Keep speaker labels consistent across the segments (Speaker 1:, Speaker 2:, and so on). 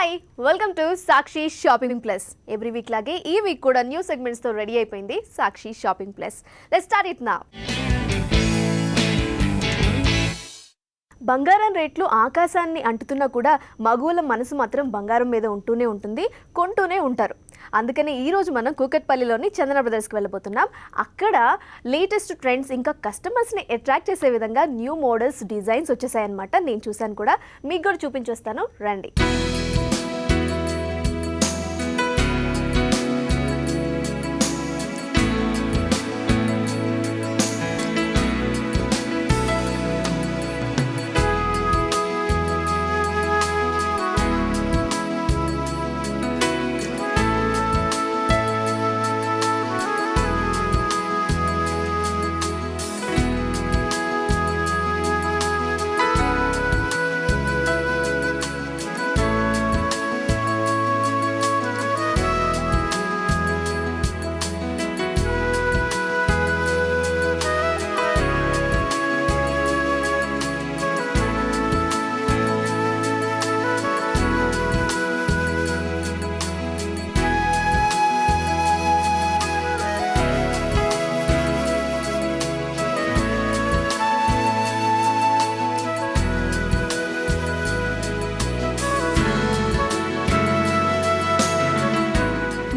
Speaker 1: Hi welcome to Sakshi shopping plus. Every week లాగే ఈ week కూడా న్యూ సెగ్మెంట్స్ తో రెడీ అయిపోయింది Sakshi shopping plus. Let's start it now. బంగారం రేట్లు ఆకాశాన్ని అంటుతున్నా కూడా మగువుల మనసు మాత్రం బంగారం మీద ఉంటూనే ఉంటుంది, కొంటూనే ఉంటారు. అందుకని ఈరోజు మనం కూకట్పల్లిలోని చందన బ్రదర్స్కి వెళ్ళబోతున్నాం. అక్కడ లేటెస్ట్ ట్రెండ్స్ ఇంకా కస్టమర్స్ని అట్రాక్ట్ చేసే విధంగా న్యూ మోడల్స్ డిజైన్స్ వచ్చేసాయన్నమాట. నేను చూశాను కూడా, మీకు కూడా చూపించొస్తాను, రండి.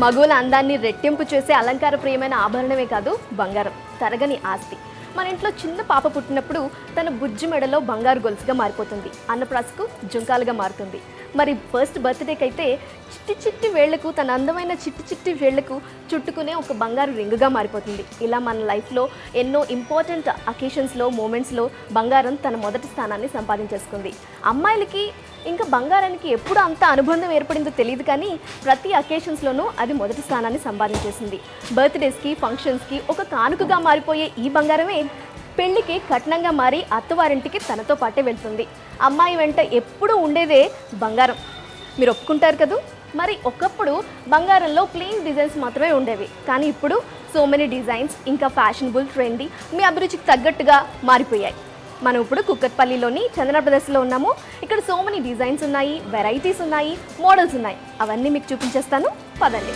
Speaker 1: మగువుల అందాన్ని రెట్టింపు చేసే అలంకార ప్రియమైన ఆభరణమే కాదు బంగారం, తరగని ఆస్తి. మన ఇంట్లో చిన్న పాప పుట్టినప్పుడు తన బుజ్జి మెడలో బంగారు గొలుసుగా మారిపోతుంది, అన్నప్రాసకు జుంకాలుగా మారుతుంది. మరి ఫస్ట్ బర్త్డేకి అయితే చిట్టి చిట్టి వేళ్లకు, తన అందమైన చిట్టి చిట్టి వేళ్లకు చుట్టుకునే ఒక బంగారు రింగుగా మారిపోతుంది. ఇలా మన లైఫ్లో ఎన్నో ఇంపార్టెంట్ అకేషన్స్లో, మూమెంట్స్లో బంగారం తన మొదటి స్థానాన్ని సంపాదించేసుకుంది. అమ్మాయిలకి ఇంకా బంగారానికి ఎప్పుడు అంత అనుబంధం ఏర్పడిందో తెలియదు, కానీ ప్రతి అకేషన్స్లోనూ అది మొదటి స్థానాన్ని సంపాదించేసింది. బర్త్డేస్కి, ఫంక్షన్స్కి ఒక కానుకగా మారిపోయే ఈ బంగారమే పెళ్లికి కట్నంగా మారి అత్తవారింటికి తనతో పాటే వెళ్తుంది. అమ్మాయి వెంట ఎప్పుడూ ఉండేదే బంగారం. మీరు ఒప్పుకుంటారు కదూ? మరి ఒకప్పుడు బంగారంలో ప్లెయిన్ డిజైన్స్ మాత్రమే ఉండేవి, కానీ ఇప్పుడు సో మెనీ డిజైన్స్, ఇంకా ఫ్యాషనబుల్, ట్రెండీ, మీ అభిరుచికి తగ్గట్టుగా మారిపోయాయి. మనం ఇప్పుడు కూకట్పల్లిలోని చందన బ్రదర్స్లో ఉన్నాము. ఇక్కడ సో మెనీ డిజైన్స్ ఉన్నాయి, వెరైటీస్ ఉన్నాయి, మోడల్స్ ఉన్నాయి. అవన్నీ మీకు చూపించేస్తాను, పదండి.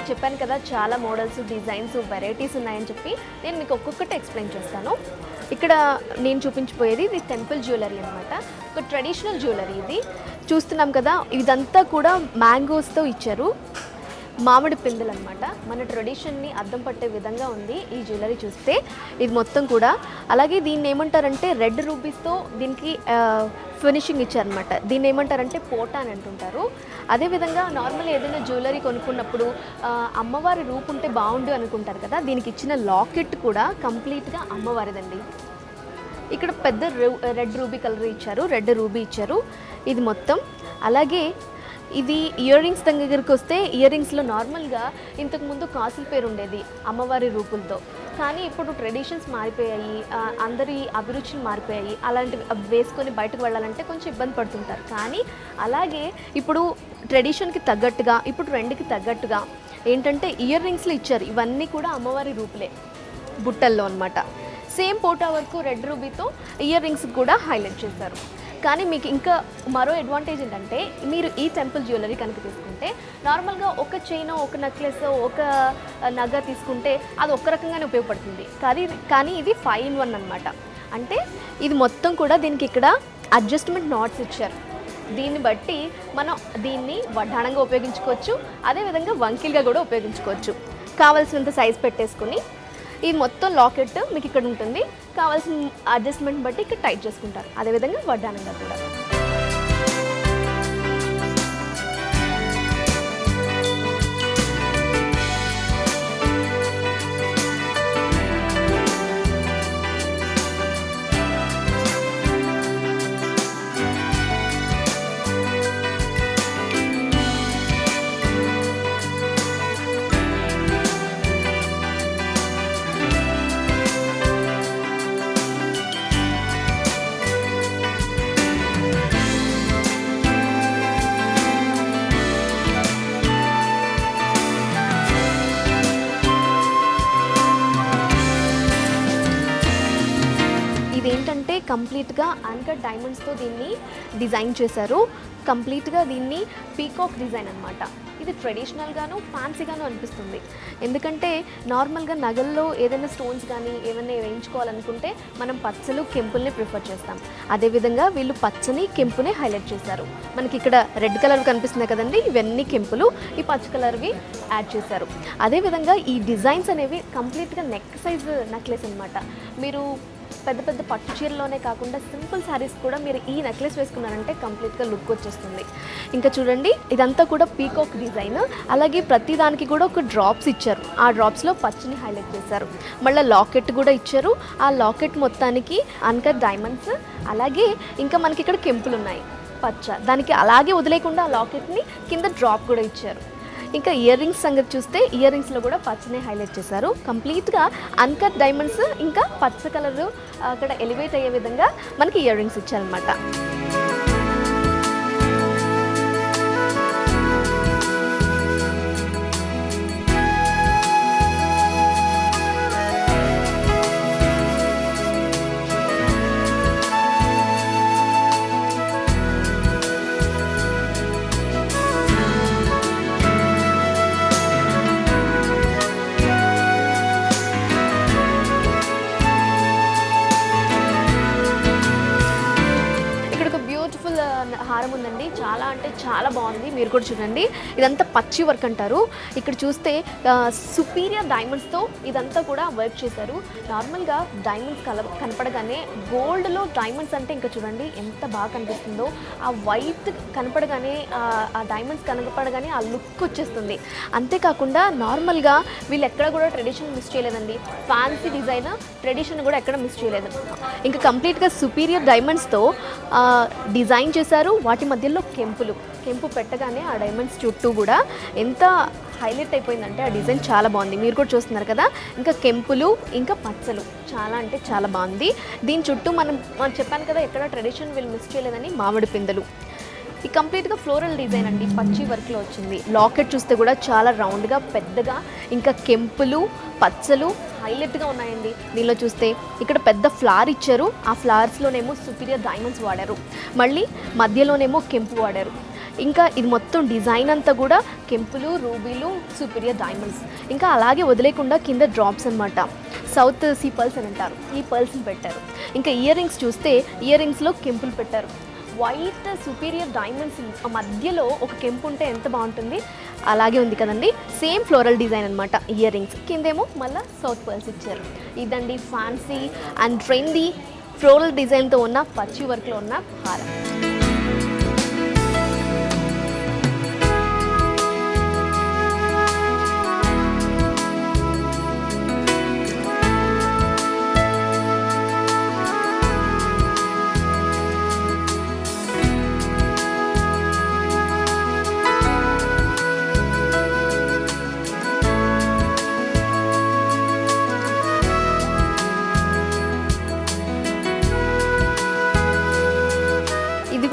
Speaker 1: చెప్పాను కదా, చాలా మోడల్స్, డిజైన్స్, వెరైటీస్ ఉన్నాయని చెప్పి. నేను మీకు ఒక్కొక్కటి ఎక్స్ప్లెయిన్ చేస్తాను. ఇక్కడ నేను చూపించిపోయేది ఇది టెంపుల్ జ్యువెలరీ అనమాట. ఒక ట్రెడిషనల్ జ్యువెలరీ ఇది. చూస్తున్నాం కదా, ఇదంతా కూడా మ్యాంగోస్తో ఇచ్చారు, మామిడి పిందెలు అనమాట. మన ట్రెడిషన్ని అద్దం పట్టే విధంగా ఉంది ఈ జ్యువెలరీ చూస్తే. ఇది మొత్తం కూడా అలాగే దీన్ని ఏమంటారంటే రెడ్ రూబీస్తో దీనికి ఫినిషింగ్ ఇచ్చారనమాట. దీన్ని ఏమంటారంటే పోటా అని అంటుంటారు. అదేవిధంగా నార్మల్ ఏదైనా జ్యువెలరీ కొనుక్కున్నప్పుడు అమ్మవారి రూపు ఉంటే బాగుండు అనుకుంటారు కదా, దీనికి ఇచ్చిన లాకెట్ కూడా కంప్లీట్గా అమ్మవారిదండి. ఇక్కడ పెద్ద రెడ్ రూబీ కలర్ ఇచ్చారు, రెడ్ రూబీ ఇచ్చారు ఇది మొత్తం. అలాగే ఇది ఇయర్ రింగ్స్ దగ్గరికి వస్తే, ఇయర్ రింగ్స్లో నార్మల్గా ఇంతకుముందు కాసుల పేరు ఉండేది అమ్మవారి రూపులతో, కానీ ఇప్పుడు ట్రెడిషన్స్ మారిపోయాయి, అందరి అభిరుచులు మారిపోయాయి. అలాంటివి వేసుకొని బయటకు వెళ్ళాలంటే కొంచెం ఇబ్బంది పడుతుంటారు. కానీ అలాగే ఇప్పుడు ట్రెడిషన్కి తగ్గట్టుగా, ఇప్పుడు ట్రెండ్కి తగ్గట్టుగా ఏంటంటే ఇయర్ రింగ్స్లో ఇచ్చారు. ఇవన్నీ కూడా అమ్మవారి రూపులే, బుట్టల్లో అనమాట. సేమ్ పోటా వరకు రెడ్ రూబీతో ఇయర్ రింగ్స్ కూడా హైలైట్ చేశారు. కానీ మీకు ఇంకా మరో అడ్వాంటేజ్ ఏంటంటే, మీరు ఈ టెంపుల్ జ్యువెలరీ కనుక తీసుకుంటే నార్మల్గా ఒక చైన్, ఒక నెక్లెస్, ఒక నగ తీసుకుంటే అది ఒక రకంగానే ఉపయోగపడుతుంది. కానీ ఇది 5 in 1 అనమాట. అంటే ఇది మొత్తం కూడా దీనికి ఇక్కడ అడ్జస్ట్మెంట్ నాట్స్ ఇచ్చారు. దీన్ని బట్టి మనం దీన్ని వడ్డాణంగా ఉపయోగించుకోవచ్చు, అదేవిధంగా వంకీలుగా కూడా ఉపయోగించుకోవచ్చు. కావాల్సినంత సైజ్ పెట్టేసుకుని ఈ మొత్తం లాకెట్ మీకు ఇక్కడ ఉంటుంది, కావాల్సిన అడ్జస్ట్మెంట్ బట్టి ఇక్కడ టైట్ చేసుకుంటారు. అదేవిధంగా వడ్డానంగా కూడా. ఇదేంటంటే కంప్లీట్గా అన్కట్ డైమండ్స్తో దీన్ని డిజైన్ చేశారు. కంప్లీట్గా దీన్ని పీకాక్ డిజైన్ అనమాట. ఇది ట్రెడిషనల్గాను ఫ్యాన్సీగాను అనిపిస్తుంది. ఎందుకంటే నార్మల్గా నగల్లో ఏదైనా స్టోన్స్ కానీ ఏమైనా వేయించుకోవాలనుకుంటే మనం పచ్చలు కెంపుల్ని ప్రిఫర్ చేస్తాం. అదేవిధంగా వీళ్ళు పచ్చని కెంపునే హైలైట్ చేశారు. మనకి ఇక్కడ రెడ్ కలర్ కనిపిస్తున్నాయి కదండి, ఇవన్నీ కెంపులు, ఈ పచ్చ కలర్వి యాడ్ చేశారు. అదేవిధంగా ఈ డిజైన్స్ అనేవి కంప్లీట్గా నెక్ సైజ్ నెక్లెస్ అనమాట. మీరు పెద్ద పెద్ద పట్టు చీరలోనే కాకుండా సింపుల్ శారీస్ కూడా మీరు ఈ నెక్లెస్ వేసుకున్నారంటే కంప్లీట్గా లుక్ వచ్చేస్తుంది. ఇంకా చూడండి, ఇదంతా కూడా పీకాక్ డిజైన్. అలాగే ప్రతి దానికి కూడా ఒక డ్రాప్స్ ఇచ్చారు. ఆ డ్రాప్స్లో పచ్చిని హైలైట్ చేశారు. మళ్ళీ లాకెట్ కూడా ఇచ్చారు. ఆ లాకెట్ మొత్తానికి అన్కట్ డైమండ్స్, అలాగే ఇంకా మనకి ఇక్కడ కెంపులు ఉన్నాయి పచ్చ, దానికి అలాగే వదిలేకుండా ఆ లాకెట్ని కింద డ్రాప్ కూడా ఇచ్చారు. ఇంకా ఇయర్ రింగ్స్ సంగతి చూస్తే ఇయర్ రింగ్స్లో కూడా పచ్చనే హైలైట్ చేశారు. కంప్లీట్గా అన్కట్ డైమండ్స్ ఇంకా పచ్చ కలర్ అక్కడ ఎలివేట్ అయ్యే విధంగా మనకి ఇయర్ రింగ్స్ ఇచ్చారనమాట. హారం ఉందండి, చాలా అంటే చాలా బాగుంది. మీరు కూడా చూడండి, ఇదంతా పచ్చి వర్క్ అంటారు. ఇక్కడ చూస్తే సుపీరియర్ డైమండ్స్తో ఇదంతా కూడా వర్క్ చేశారు. నార్మల్గా డైమండ్స్ కనపడగానే గోల్డ్లో డైమండ్స్ అంటే ఇంకా చూడండి ఎంత బాగా కనిపిస్తుందో. ఆ వైట్ కనపడగానే ఆ డైమండ్స్ కనపడగానే ఆ లుక్ వచ్చేస్తుంది. అంతేకాకుండా నార్మల్గా వీళ్ళు ఎక్కడ కూడా ట్రెడిషన్ మిస్ చేయలేదండి. ఫ్యాన్సీ డిజైన్, ట్రెడిషన్ కూడా ఎక్కడ మిస్ చేయలేదు. ఇంకా కంప్లీట్గా సుపీరియర్ డైమండ్స్తో డిజైన్ చేశారు. వాటి మధ్యలో కెంపు పెట్టగానే ఆ డైమండ్స్ చుట్టూ కూడా ఎంత హైలైట్ అయిపోయిందంటే ఆ డిజైన్ చాలా బాగుంది. మీరు కూడా చూస్తున్నారు కదా. ఇంకా కెంపులు ఇంకా పచ్చలు చాలా అంటే చాలా బాగుంది. దీని చుట్టూ మనం చెప్పాను కదా ఎక్కడ ట్రెడిషన్ వీళ్ళు మిస్ చేయలేదని మామిడి పిందెలు. ఈ కంప్లీట్గా ఫ్లోరల్ డిజైన్ అండి, పచ్చి వర్క్లో వచ్చింది. లాకెట్ చూస్తే కూడా చాలా రౌండ్గా పెద్దగా, ఇంకా కెంపులు పచ్చలు హైలైట్గా ఉన్నాయండి. దీనిలో చూస్తే ఇక్కడ పెద్ద ఫ్లవర్ ఇచ్చారు. ఆ ఫ్లవర్స్లోనేమో సుపీరియర్ డైమండ్స్ వాడారు. మళ్ళీ మధ్యలోనేమో కెంపు వాడారు. ఇంకా ఇది మొత్తం డిజైన్ అంతా కూడా కెంపులు, రూబీలు, సుపీరియర్ డైమండ్స్. ఇంకా అలాగే వదిలేకుండా కింద డ్రాప్స్ అనమాట, సౌత్ సీ పర్ల్స్ అని అంటారు, ఈ పర్ల్స్ని పెట్టారు. ఇంకా ఇయర్ రింగ్స్ చూస్తే ఇయర్ రింగ్స్లో కెంపులు పెట్టారు. వైట్ సుపీరియర్ డైమండ్స్ మధ్యలో ఒక కెంపు ఉంటే ఎంత బాగుంటుంది, అలాగే ఉంది కదండి. సేమ్ ఫ్లోరల్ డిజైన్ అనమాట ఇయర్ రింగ్స్. కిందేమో మళ్ళీ సౌత్ పర్ల్స్ ఇచ్చారు. ఇదండి ఫ్యాన్సీ అండ్ ట్రెండీ ఫ్లోరల్ డిజైన్తో ఉన్న పచ్చి వర్క్లో ఉన్న హారం.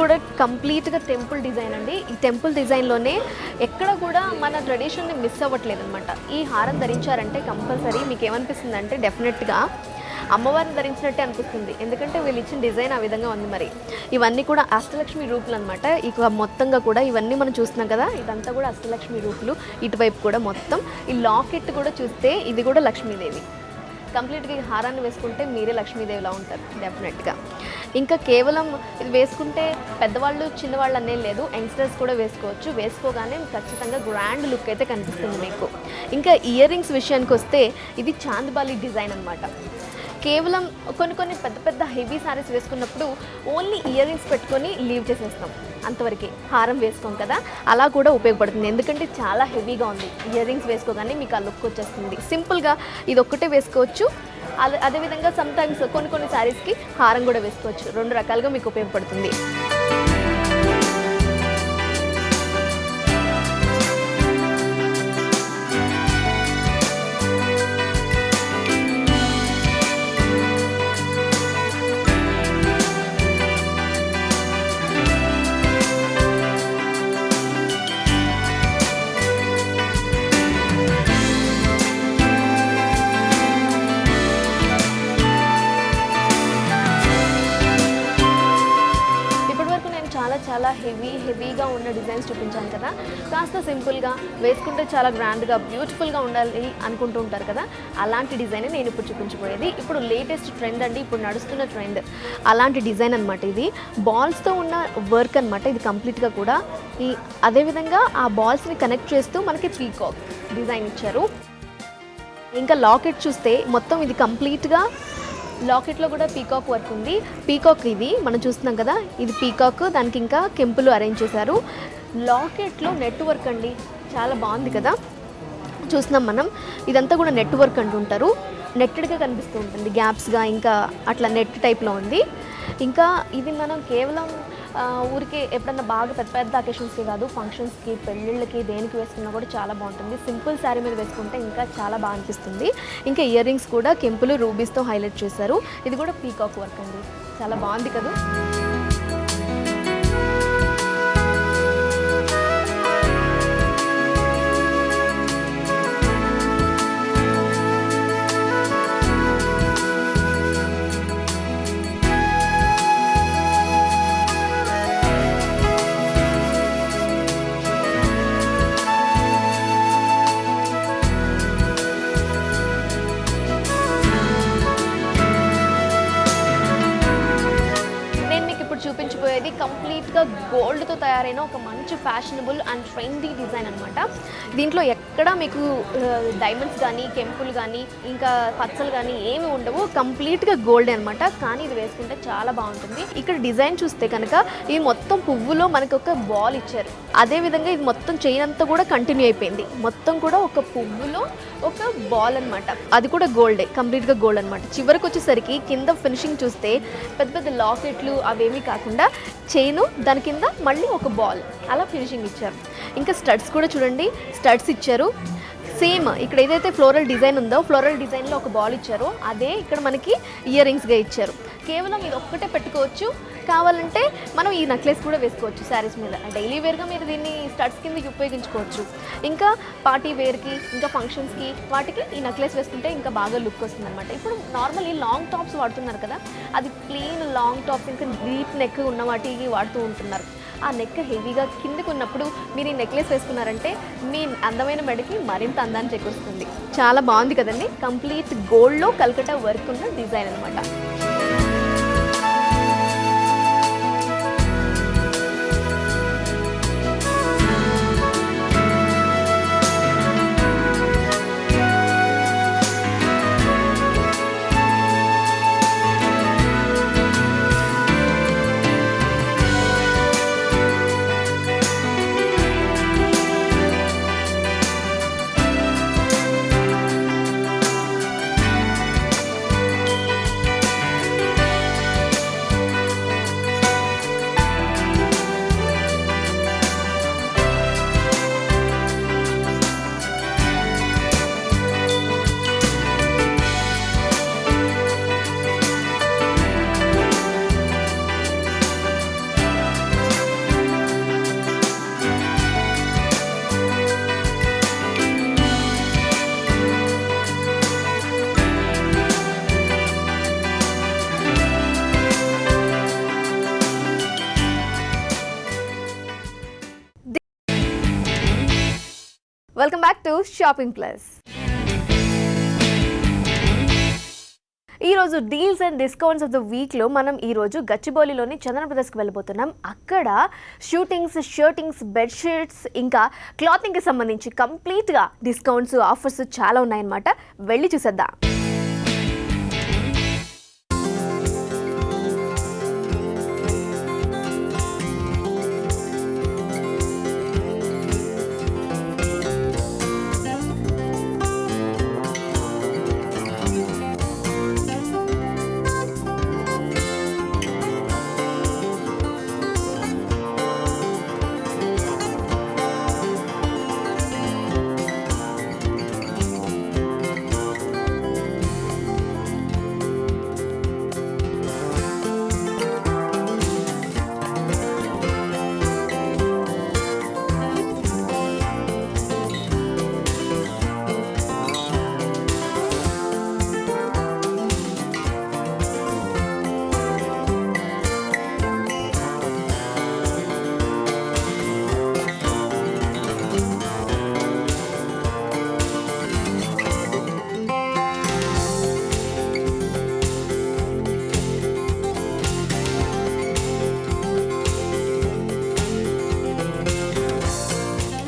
Speaker 1: కూడా కంప్లీట్గా టెంపుల్ డిజైన్ అండి. ఈ టెంపుల్ డిజైన్లోనే ఎక్కడ కూడా మన ట్రెడిషన్ని మిస్ అవ్వట్లేదు అనమాట. ఈ హారం ధరించారంటే కంపల్సరీ మీకు ఏమనిపిస్తుంది అంటే డెఫినెట్గా అమ్మవారిని ధరించినట్టే అనిపిస్తుంది. ఎందుకంటే వీళ్ళు ఇచ్చిన డిజైన్ ఆ విధంగా ఉంది. మరి ఇవన్నీ కూడా అష్టలక్ష్మి రూపులు అనమాట. ఇక మొత్తంగా కూడా ఇవన్నీ మనం చూస్తున్నాం కదా, ఇదంతా కూడా అష్టలక్ష్మి రూపులు. ఇటువైపు కూడా మొత్తం ఈ లాకెట్ కూడా చూస్తే ఇది కూడా లక్ష్మీదేవి. కంప్లీట్గా ఈ హారాన్ని వేసుకుంటే మీరే లక్ష్మీదేవిలా ఉంటారు డెఫినెట్గా. ఇంకా కేవలం ఇది వేసుకుంటే పెద్దవాళ్ళు చిన్నవాళ్ళు అనే లేదు, యంగ్స్టర్స్ కూడా వేసుకోవచ్చు. వేసుకోగానే ఖచ్చితంగా గ్రాండ్ లుక్ అయితే కనిపిస్తుంది మీకు. ఇంకా ఇయర్ రింగ్స్ విషయానికి వస్తే ఇది చాంద్బాలి డిజైన్ అనమాట. కేవలం కొన్ని పెద్ద పెద్ద హెవీ శారీస్ వేసుకున్నప్పుడు ఓన్లీ ఇయర్ రింగ్స్ పెట్టుకొని లీవ్ చేసేస్తాం, అంతవరకే హారం వేసుకోం కదా. అలా కూడా ఉపయోగపడుతుంది, ఎందుకంటే చాలా హెవీగా ఉంది. ఇయర్ రింగ్స్ వేసుకోగానే మీకు ఆ లుక్ వచ్చేస్తుంది. సింపుల్గా ఇది ఒక్కటే వేసుకోవచ్చు. అదేవిధంగా సమ్టైమ్స్ కొన్ని శారీస్కి హారం కూడా వేసుకోవచ్చు. రెండు రకాలుగా మీకు ఉపయోగపడుతుంది. చాలా హెవీగా ఉన్న డిజైన్స్ చూపించాను కదా, కాస్త సింపుల్గా వేసుకుంటే చాలా గ్రాండ్గా బ్యూటిఫుల్గా ఉండాలి అనుకుంటూ ఉంటారు కదా, అలాంటి డిజైన్ నేను ఇప్పుడు చూపించబోయేది. ఇప్పుడు లేటెస్ట్ ట్రెండ్ అండి, ఇప్పుడు నడుస్తున్న ట్రెండ్ అలాంటి డిజైన్ అనమాట. ఇది బాల్స్తో ఉన్న వర్క్ అనమాట ఇది కంప్లీట్గా కూడా. అదేవిధంగా ఆ బాల్స్ని కనెక్ట్ చేస్తూ మనకి పీకాక్ డిజైన్ ఇచ్చారు. ఇంకా లాకెట్ చూస్తే మొత్తం ఇది కంప్లీట్గా లాకెట్లో కూడా పీకాక్ వర్క్ ఉంది. పీకాక్ ఇది మనం చూస్తున్నాం కదా, ఇది పీకాక్, దానికి ఇంకా కెంపులు అరేంజ్ చేశారు. లాకెట్లో నెట్ వర్క్ అండి, చాలా బాగుంది కదా. చూస్తున్నాం మనం, ఇదంతా కూడా నెట్ వర్క్ అంటుంటారు. నెట్టెడ్గా కనిపిస్తూ ఉంటుంది, గ్యాప్స్గా ఇంకా అట్లా నెట్ టైప్లో ఉంది. ఇంకా ఇది మనం కేవలం ఊరికే ఎప్పుడన్నా బాగా పెద్ద పెద్ద అకేషన్స్కి కాదు, ఫంక్షన్స్కి, పెళ్ళిళ్ళకి, దేనికి వేసుకున్నా కూడా చాలా బాగుంటుంది. సింపుల్ శారీ మీద వేసుకుంటే ఇంకా చాలా బాగా అనిపిస్తుంది. ఇంకా ఇయర్ రింగ్స్ కూడా కెంపులు రూబీస్తో హైలైట్ చేశారు. ఇది కూడా పీకాక్ వర్క్ అండి, చాలా బాగుంది కదా. చూపించబోయేది కంప్లీట్గా గోల్డ్తో తయారైన ఒక మంచి ఫ్యాషనబుల్ అండ్ ట్రెండీ డిజైన్ అనమాట. దీంట్లో ఎక్కడా మీకు డైమండ్స్ కానీ, కెంపులు కానీ, ఇంకా పచ్చలు కానీ ఏమి ఉండవు, కంప్లీట్గా గోల్డ్ అనమాట. కానీ ఇది వేసుకుంటే చాలా బాగుంటుంది. ఇక్కడ డిజైన్ చూస్తే కనుక ఈ మొత్తం పువ్వులో మనకి ఒక బాల్ ఇచ్చారు. అదేవిధంగా ఇది మొత్తం చైన్ అంతా కూడా కంటిన్యూ అయిపోయింది. మొత్తం కూడా ఒక పువ్వులో ఒక బాల్ అనమాట, అది కూడా గోల్డే, కంప్లీట్గా గోల్డ్ అనమాట. చివరికి వచ్చేసరికి కింద ఫినిషింగ్ చూస్తే పెద్ద పెద్ద లాకెట్లు అవేమీ కాకుండా చైను, దాని కింద మళ్ళీ ఒక బాల్, అలా ఫినిషింగ్ ఇచ్చారు. ఇంకా స్టడ్స్ కూడా చూడండి, స్టడ్స్ ఇచ్చారు. సేమ్ ఇక్కడ ఏదైతే ఫ్లోరల్ డిజైన్ ఉందో, ఫ్లోరల్ డిజైన్లో ఒక బాల్ ఇచ్చారో అదే ఇక్కడ మనకి ఇయర్ రింగ్స్గా ఇచ్చారు. కేవలం ఇది ఒక్కటే పెట్టుకోవచ్చు, కావాలంటే మనం ఈ నెక్లెస్ కూడా వేసుకోవచ్చు శారీస్ మీద. డైలీ వేర్గా మీరు దీన్ని స్టడ్స్ కిందకి ఉపయోగించుకోవచ్చు. ఇంకా పార్టీ వేర్కి, ఇంకా ఫంక్షన్స్కి, వాటికి ఈ నెక్లెస్ వేసుకుంటే ఇంకా బాగా లుక్ వస్తుంది అనమాట. ఇప్పుడు నార్మల్ ఈ లాంగ్ టాప్స్ వాడుతున్నారు కదా, అది ప్లెయిన్ లాంగ్ టాప్స్, ఇంకా డీప్ నెక్ ఉన్న వాటికి వాడుతూ ఉంటున్నారు. ఆ నెక్ హెవీగా కిందకు ఉన్నప్పుడు మీరు ఈ నెక్లెస్ వేసుకున్నారంటే మీ అందమైన మెడకి మరింత అందాన్ని చేకూరుస్తుంది. చాలా బాగుంది కదండి, కంప్లీట్ గోల్డ్లో కల్కటా వర్క్ ఉన్న డిజైన్ అనమాట. Welcome back to shopping plus. ఈరోజు deals and discounts of the వీక్లో మనం ఈరోజు గచ్చిబౌలిలోని చందన బ్రదర్స్కి వెళ్ళిపోతున్నాం. అక్కడ షూటింగ్స్, షర్టింగ్స్, బెడ్షీట్స్, ఇంకా క్లాతింగ్కి సంబంధించి కంప్లీట్గా డిస్కౌంట్స్, ఆఫర్స్ చాలా ఉన్నాయన్నమాట. వెళ్ళి చూసేద్దాం.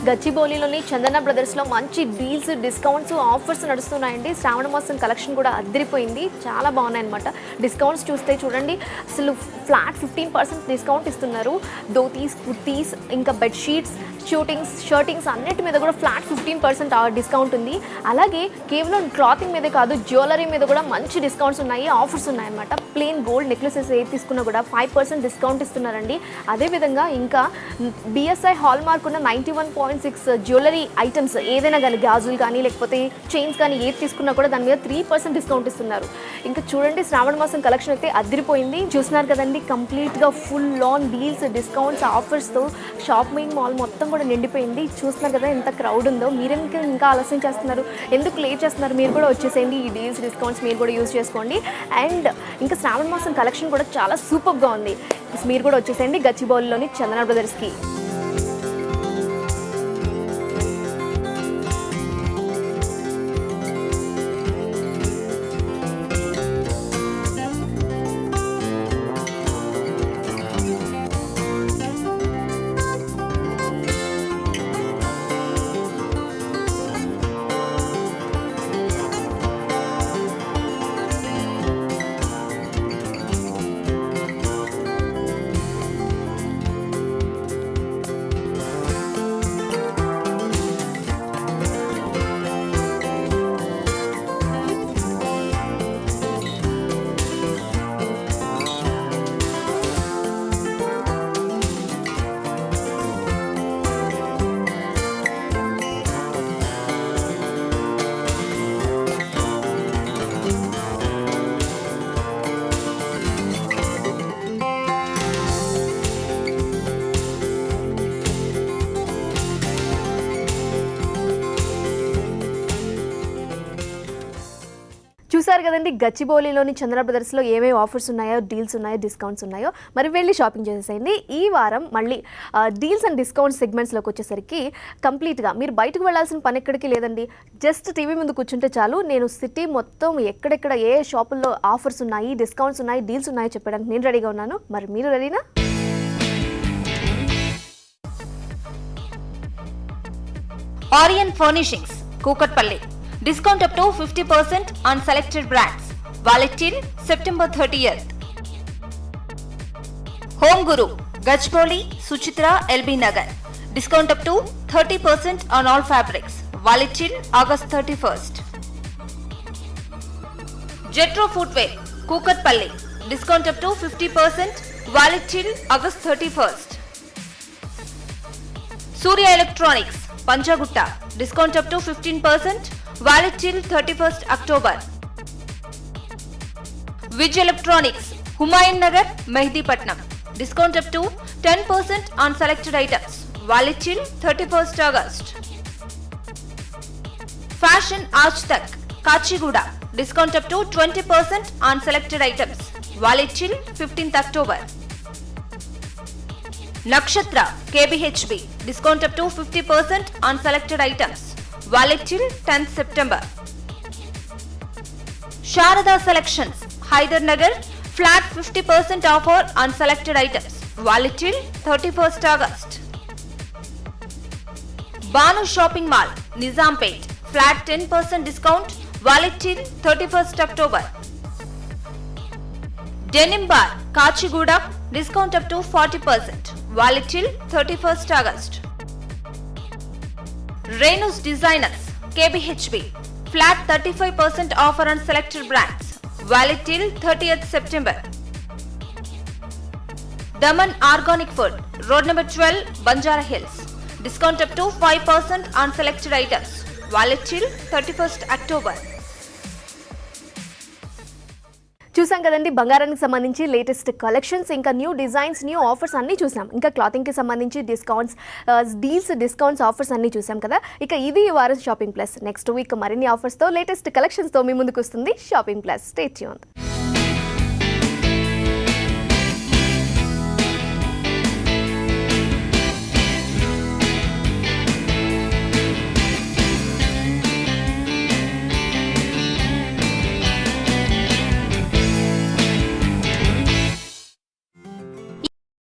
Speaker 1: గచ్చిబౌలిలోని చందన బ్రదర్స్లో మంచి డీల్స్, డిస్కౌంట్స్, ఆఫర్స్ నడుస్తున్నాయండి. శ్రావణ మాసం కలెక్షన్ కూడా అదిరిపోయింది, చాలా బాగున్నాయి అనమాట. డిస్కౌంట్స్ చూస్తే చూడండి, అసలు ఫ్లాట్ 15% డిస్కౌంట్ ఇస్తున్నారు. ధోతీస్, కుర్తీస్, ఇంకా బెడ్షీట్స్, షర్టింగ్స్ అన్నిటి మీద కూడా ఫ్లాట్ 15% డిస్కౌంట్ ఉంది. అలాగే కేవలం క్లాతింగ్ మీదే కాదు, జ్యువెలరీ మీద కూడా మంచి డిస్కౌంట్స్ ఉన్నాయి, ఆఫర్స్ ఉన్నాయన్నమాట. ప్లెయిన్ గోల్డ్ నెక్లెసెస్ ఏది తీసుకున్నా కూడా 5% డిస్కౌంట్ ఇస్తున్నారండి. అదేవిధంగా ఇంకా బిఎస్ఐ హాల్ మార్క్ ఉన్న 91.6 జ్యువెలరీ ఐటమ్స్ ఏదైనా కానీ, గాజులు కానీ లేకపోతే చైన్స్ కానీ ఏది తీసుకున్నా కూడా దాని మీద 3% డిస్కౌంట్ ఇస్తున్నారు. ఇంకా చూడండి, శ్రావణ మాసం కలెక్షన్ అయితే అదిరిపోయింది. చూస్తున్నారు కదండి, కంప్లీట్గా ఫుల్ ఆన్ డీల్స్, డిస్కౌంట్స్, ఆఫర్స్తో షాపింగ్ మాల్ మొత్తం కూడా నిండిపోయింది. చూస్తున్నారు కదా ఎంత క్రౌడ్ ఉందో. మీరెందుకు ఇంకా ఆలస్యం చేస్తున్నారు, ఎందుకు లేట్ చేస్తున్నారు? మీరు కూడా వచ్చేసేయండి, ఈ డీల్స్, డిస్కౌంట్స్ మీరు కూడా యూజ్ చేసుకోండి. అండ్ ఇంకా శ్రావణ మాసం కలెక్షన్ కూడా చాలా సూపర్గా ఉంది. మీరు కూడా వచ్చేసేయండి గచ్చిబౌలిలోని చందన బ్రదర్స్కి. చూసారు కదండి, గచ్చిబౌలిలోని చందన బ్రదర్స్లో ఏమేమి ఆఫర్స్ ఉన్నాయో, డీల్స్ ఉన్నాయో, డిస్కౌంట్స్ ఉన్నాయో. మరి వెళ్ళి షాపింగ్ చేసేసేయండి. ఈ వారం మళ్ళీ డీల్స్ అండ్ డిస్కౌంట్ సెగ్మెంట్స్లోకి వచ్చేసరికి కంప్లీట్గా మీరు బయటకు వెళ్ళాల్సిన పని ఎక్కడికి లేదండి. జస్ట్ టీవీ ముందు కూర్చుంటే చాలు, నేను సిటీ మొత్తం ఎక్కడెక్కడ ఏ షాపుల్లో ఆఫర్స్ ఉన్నాయి, డిస్కౌంట్స్ ఉన్నాయి, డీల్స్ ఉన్నాయో చెప్పడానికి నేను రెడీగా ఉన్నాను. మరి మీరు రెడీనా?
Speaker 2: Aryan furnishings, Kukatpally. Discount up to 50% on selected brands. Valid till September 30th. Home Guru, Gachboli, Suchitra, LB Nagar. Discount up to 30% on all fabrics. Valid till August 31st. Jetro Footwear, Kukatpalli. Discount up to 50%. Valid till August 31st. Surya Electronics, Panchagutta. Discount up to 15%. Valid till 31st October. Vij Electronics, Humayun Nagar, Mehdipatnam. Discount up to 10% on selected items. Valid till 31st August. Fashion Archtak, Kachiguda. Discount up to 20% on selected items. Valid till 15th October. Nakshatra, KBHB. Discount up to 50% on selected items. Valid till 10th September. Sharada Selections, Hyder Nagar. Flat 50% offer on selected items. Valid till 31st August. Banu Shopping Mall, Nizampet. Flat 10% discount. Valid till 31st October. Denim Bar, Kachiguda. Discount up to 40%. Valid till 31st August. Renu's Designers, KBHB. Flat 35% offer on selected brands. Valid till 30th September. Daman Organic Food, Road number 12, Banjara Hills. Discount up to 5% on selected items. Valid till 31st October.
Speaker 1: చూసాం కదండి, బంగారానికి సంబంధించి latest collections, ఇంకా new designs, new offers అన్నీ చూసాం. ఇంకా క్లాతింగ్కి సంబంధించి discounts, deals, discounts, offers అన్నీ చూసాం కదా. ఇక ఇది ఈ వారం షాపింగ్ ప్లస్. నెక్స్ట్ వీక్ మరిన్ని ఆఫర్స్తో, లేటెస్ట్ కలెక్షన్స్తో మీ ముందుకు వస్తుంది షాపింగ్ ప్లస్. Stay tuned.